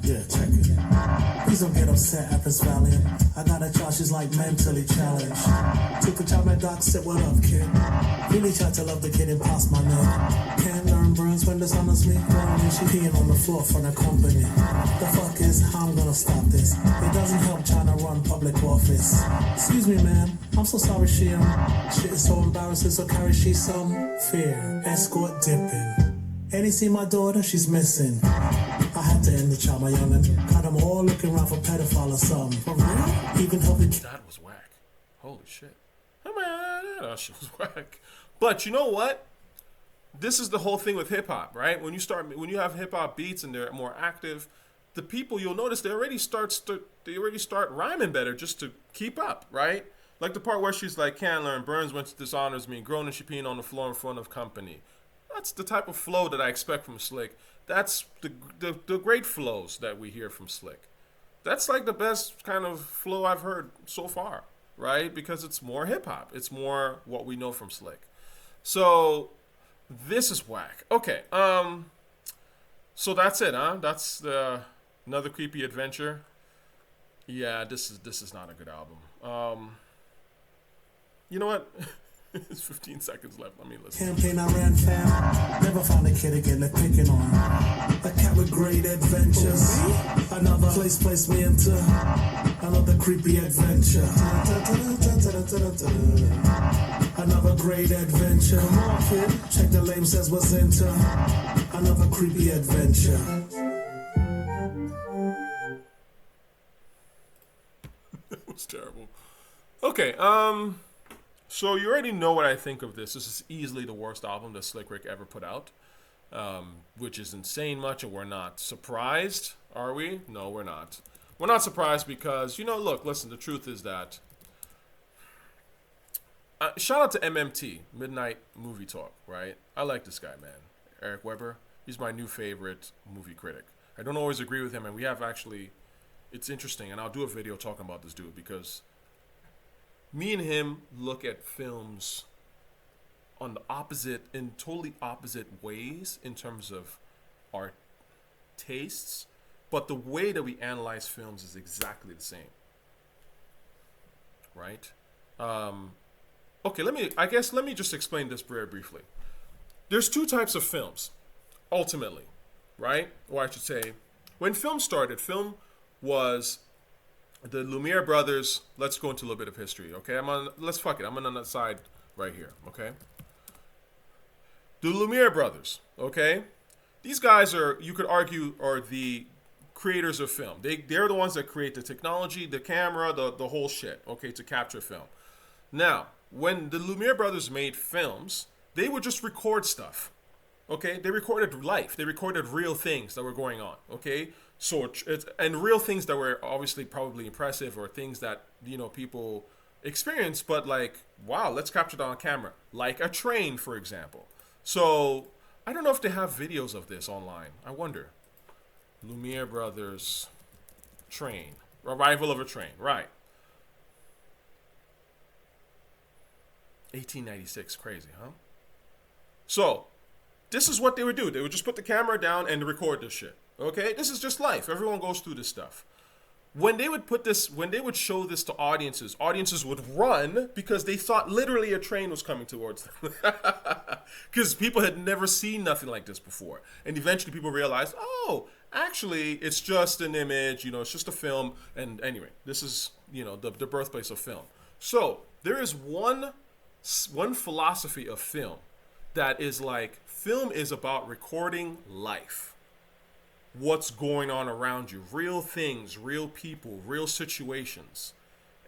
Yeah, check it. Please don't get upset at this valiant. I got a child, she's like mentally challenged. Took a child, my doc said, what up, kid? Really tried to love the kid and pass my neck. Can't learn burns when dishonest me. Lonely, she peeing on the floor for the company. The fuck is how I'm gonna stop this? It doesn't help trying to run public office. Excuse me, ma'am. I'm so sorry she shit is so embarrassing, so carry she some fear. Escort dipping. Any see my daughter, she's missing. I had to end the child, my youngin'. Got them all looking around for pedophile or something. For real? Even help the That was whack. Holy shit. That shit was whack. But you know what? This is the whole thing with hip hop, right? When you have hip hop beats and they're more active, the people, you'll notice they already start rhyming better just to keep up, right? Like the part where she's like, can't learn burns when she dishonors me, grown and she peeing on the floor in front of company. That's the type of flow that I expect from Slick. That's the great flows that we hear from Slick. That's like the best kind of flow I've heard so far, right? Because it's more hip-hop. It's more what we know from Slick. So this is whack. Okay, so that's it, huh? That's another creepy adventure. Yeah, this is not a good album. You know what? It's 15 seconds left. Let me listen. campaign I ran fam. Never found a kid again they're picking on. A cat with great adventures. Another place me into. Another creepy adventure. Another great adventure. Come on, kid. Check the lame says what's into. Another creepy adventure. That was terrible. Okay, so you already know what I think of this. This is easily the worst album that Slick Rick ever put out, which is insane much, and we're not surprised, are we? No, we're not. We're not surprised because, look, listen, the truth is that... shout out to MMT, Midnight Movie Talk, right? I like this guy, man. Erick Weber. He's my new favorite movie critic. I don't always agree with him, and we have actually... It's interesting, and I'll do a video talking about this dude because... Me and him look at films in totally opposite ways in terms of our tastes, but the way that we analyze films is exactly the same, right? Okay, let me just explain this very briefly. There's two types of films, ultimately, right? Or I should say, when film started, film was the Lumiere Brothers. Let's go into a little bit of history, okay? I'm on the side right here, okay? The Lumiere Brothers, okay? These guys you could argue, are the creators of film. They're the ones that create the technology, the camera, the whole shit, okay, to capture film. Now, when the Lumiere Brothers made films, they would just record stuff. Okay, they recorded life. They recorded real things that were going on. Okay, so and real things that were obviously probably impressive or things that people experience. But like, wow, let's capture that on camera, like a train, for example. So I don't know if they have videos of this online. I wonder. Lumiere Brothers, train, arrival of a train, right? 1896, crazy, huh? So, this is what they would do. They would just put the camera down and record this shit. Okay? This is just life. Everyone goes through this stuff. When they would show this to audiences would run because they thought literally a train was coming towards them. Because people had never seen nothing like this before. And eventually people realized, oh, actually, it's just an image, it's just a film. And anyway, this is, the birthplace of film. So, there is one philosophy of film that is like, film is about recording life. What's going on around you, real things, real people, real situations.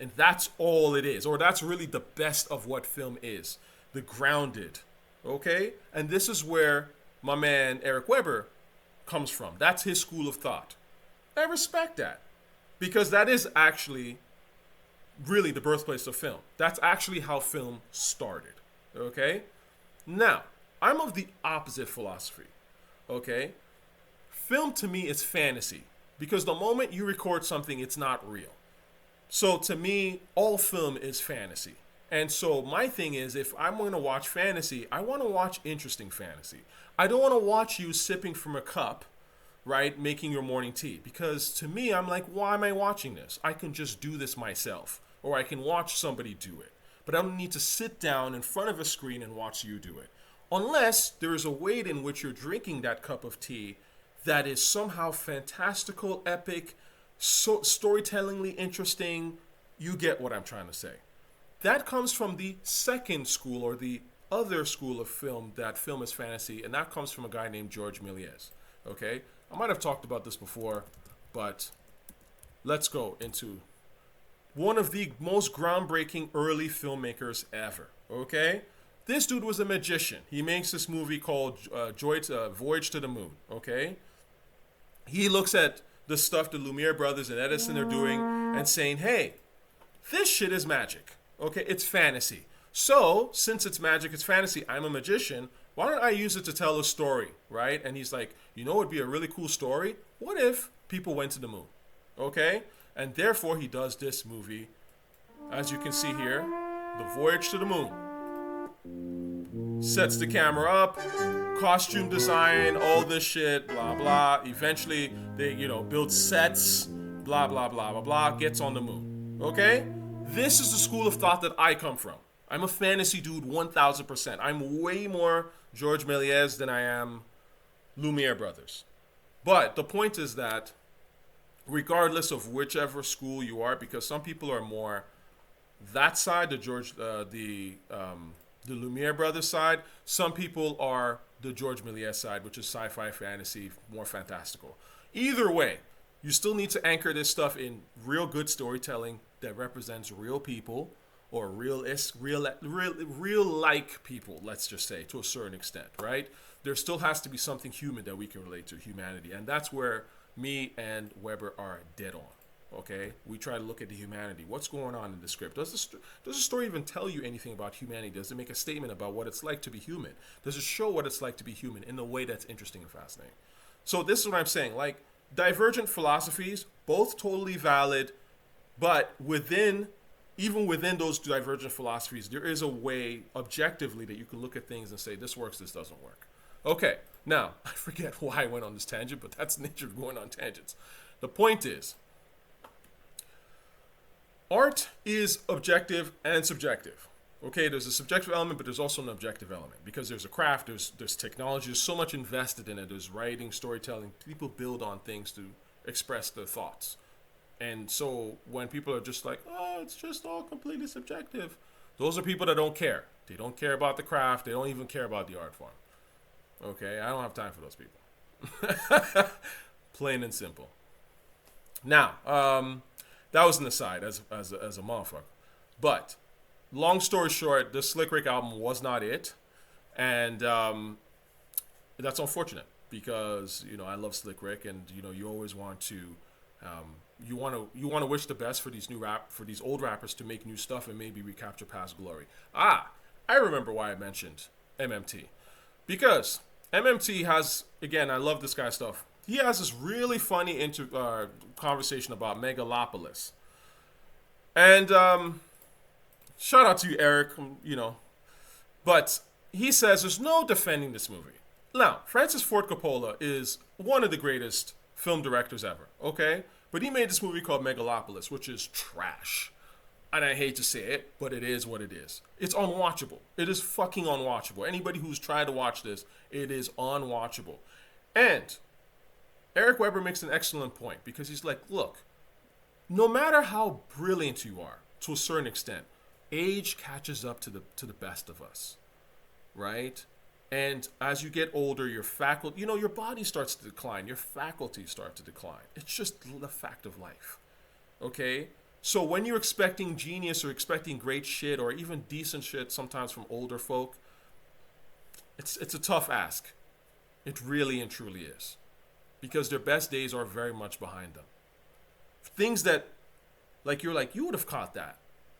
And that's all it is, or that's really the best of what film is, the grounded, okay? And this is where my man Erick Weber comes from. That's his school of thought. I respect that, because that is actually really the birthplace of film. That's actually how film started, okay? Now, I'm of the opposite philosophy, okay? Film to me is fantasy, because the moment you record something, it's not real. So to me, all film is fantasy. And so my thing is, if I'm going to watch fantasy, I want to watch interesting fantasy. I don't want to watch you sipping from a cup, right, making your morning tea. Because to me, I'm like, why am I watching this? I can just do this myself. Or I can watch somebody do it. But I don't need to sit down in front of a screen and watch you do it. Unless there is a way in which you're drinking that cup of tea that is somehow fantastical, epic, storytellingly interesting. You get what I'm trying to say. That comes from the second school, or the other school of film, that film is fantasy, and that comes from a guy named George Melies. Okay? I might have talked about this before, but let's go into one of the most groundbreaking early filmmakers ever. Okay? This dude was a magician. He makes this movie called Voyage to the Moon. Okay? He looks at the stuff the Lumiere Brothers and Edison are doing and saying, hey, this shit is magic. Okay, it's fantasy. So, since it's magic, it's fantasy, I'm a magician, why don't I use it to tell a story, right? And he's like, what would be a really cool story? What if people went to the moon? Okay? And therefore, he does this movie, as you can see here, The Voyage to the Moon. Sets the camera up, costume design, all this shit, blah, blah. Eventually, they, build sets, blah, blah, blah, blah, blah, gets on the moon. Okay? This is the school of thought that I come from. I'm a fantasy dude 1000%. I'm way more George Melies than I am Lumiere Brothers. But the point is that regardless of whichever school you are, because some people are more that side, the Lumiere Brothers side. Some people are the George Melies side, which is sci-fi, fantasy, more fantastical. Either way, you still need to anchor this stuff in real good storytelling that represents real people, or real like people, let's just say, to a certain extent, right? There still has to be something human that we can relate to, humanity. And that's where me and Weber are dead on. Okay, we try to look at the humanity. What's going on in the script? Does the story even tell you anything about humanity? Does it make a statement about what it's like to be human? Does it show what it's like to be human in a way that's interesting and fascinating? So this is what I'm saying. Like, divergent philosophies, both totally valid, but even within those divergent philosophies, there is a way objectively that you can look at things and say, this works, this doesn't work. Okay, now, I forget why I went on this tangent, but that's the nature of going on tangents. The point is, art is objective and subjective. Okay, there's a subjective element, but there's also an objective element, because there's a craft, there's technology, there's so much invested in it. There's writing, storytelling. People build on things to express their thoughts. And so when people are just like, oh, it's just all completely subjective, those are people that don't care. They don't care about the craft. They don't even care about the art form. Okay, I don't have time for those people. Plain and simple. Now, that was an aside as a motherfucker. But long story short, the Slick Rick album was not it. And that's unfortunate because, you know, I love Slick Rick, and, you know, you always want to, you want to wish the best for these old rappers to make new stuff and maybe recapture past glory. I remember why I mentioned MMT, because MMT has, again, I love this guy's stuff. He has this really funny conversation about Megalopolis. And shout out to you, Erick, you know. But he says there's no defending this movie. Now, Francis Ford Coppola is one of the greatest film directors ever, okay? But he made this movie called Megalopolis, which is trash. And I hate to say it, but it is what it is. It's unwatchable. It is fucking unwatchable. Anybody who's tried to watch this, it is unwatchable. And Eric Weber makes an excellent point, because he's like, look, no matter how brilliant you are, to a certain extent, age catches up to the best of us, right? And as you get older, your faculty, you know, your body starts to decline, your faculties start to decline. It's just the fact of life, okay? So when you're expecting genius or expecting great shit or even decent shit sometimes from older folk, it's a tough ask. It really and truly is, because their best days are very much behind them. Things that, like, you're like, you would have caught that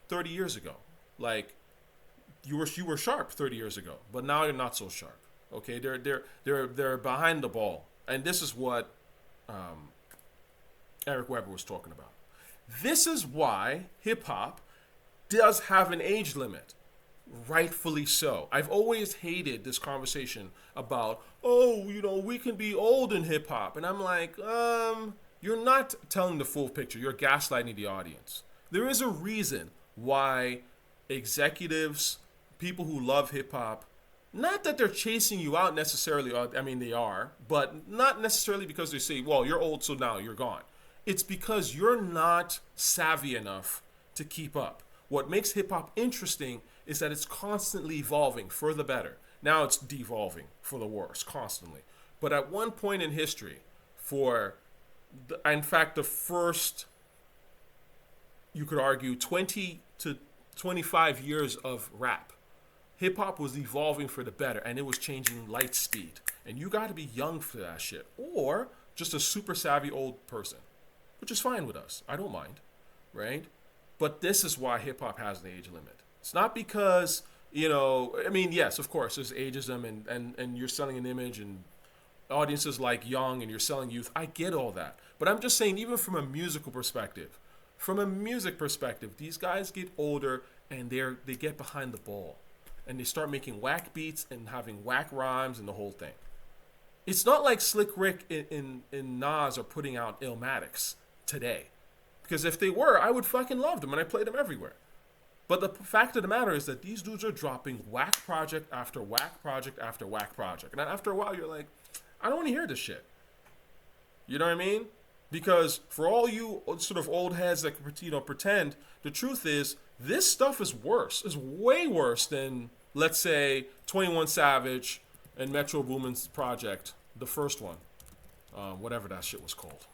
30 years ago. Like, you were sharp 30 years ago, but now you're not so sharp. Okay, they're behind the ball, and this is what Eric Weber was talking about. This is why hip hop does have an age limit, rightfully so. I've always hated this conversation about, oh, you know, we can be old in hip hop, and I'm like, you're not telling the full picture. You're gaslighting the audience. There is a reason why executives, people who love hip hop, not that they're chasing you out necessarily, I mean, they are, but not necessarily because they say, well, you're old, so now you're gone. It's because you're not savvy enough to keep up. What makes hip hop interesting is that it's constantly evolving for the better. Now it's devolving for the worse constantly. But at one point in history, in fact, the first, you could argue, 20 to 25 years of rap, hip hop was evolving for the better, and it was changing light speed. And you got to be young for that shit, or just a super savvy old person, which is fine with us. I don't mind, right? But this is why hip hop has an age limit. It's not because, you know, I mean, yes, of course, there's ageism and you're selling an image and audiences like young and you're selling youth. I get all that. But I'm just saying, even from a musical perspective, these guys get older and they get behind the ball. And they start making whack beats and having whack rhymes and the whole thing. It's not like Slick Rick and Nas are putting out Illmatics today. Because if they were, I would fucking love them and I play them everywhere. But the fact of the matter is that these dudes are dropping whack project after whack project after whack project. And then after a while, you're like, I don't want to hear this shit. You know what I mean? Because for all you sort of old heads that, you know, pretend, the truth is this stuff is worse. It's way worse than, let's say, 21 Savage and Metro Boomin's project, the first one, whatever that shit was called.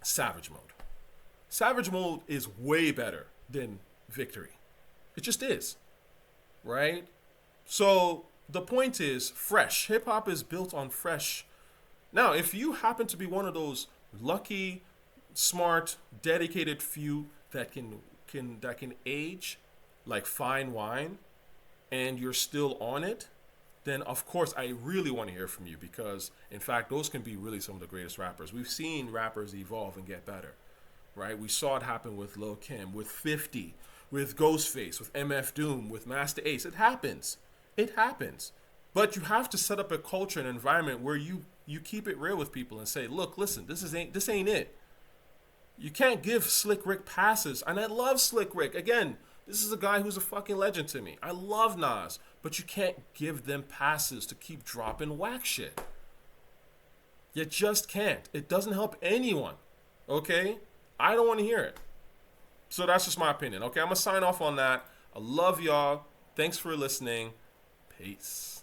Savage Mode. Savage Mode is way better than Victory. It just is. Right? So the point is fresh. Hip hop is built on fresh. Now, if you happen to be one of those lucky, smart, dedicated few that can age like fine wine and you're still on it, then of course I really want to hear from you, because in fact those can be really some of the greatest rappers. We've seen rappers evolve and get better, right? We saw it happen with Lil Kim, with 50, with Ghostface, with MF Doom, with Master Ace. It happens. But you have to set up a culture and environment where you keep it real with people and say, look, listen, this ain't it. You can't give Slick Rick passes. And I love Slick Rick. Again, this is a guy who's a fucking legend to me. I love Nas. But you can't give them passes to keep dropping whack shit. You just can't. It doesn't help anyone. Okay? I don't want to hear it. So that's just my opinion. Okay? I'm going to sign off on that. I love y'all. Thanks for listening. Peace.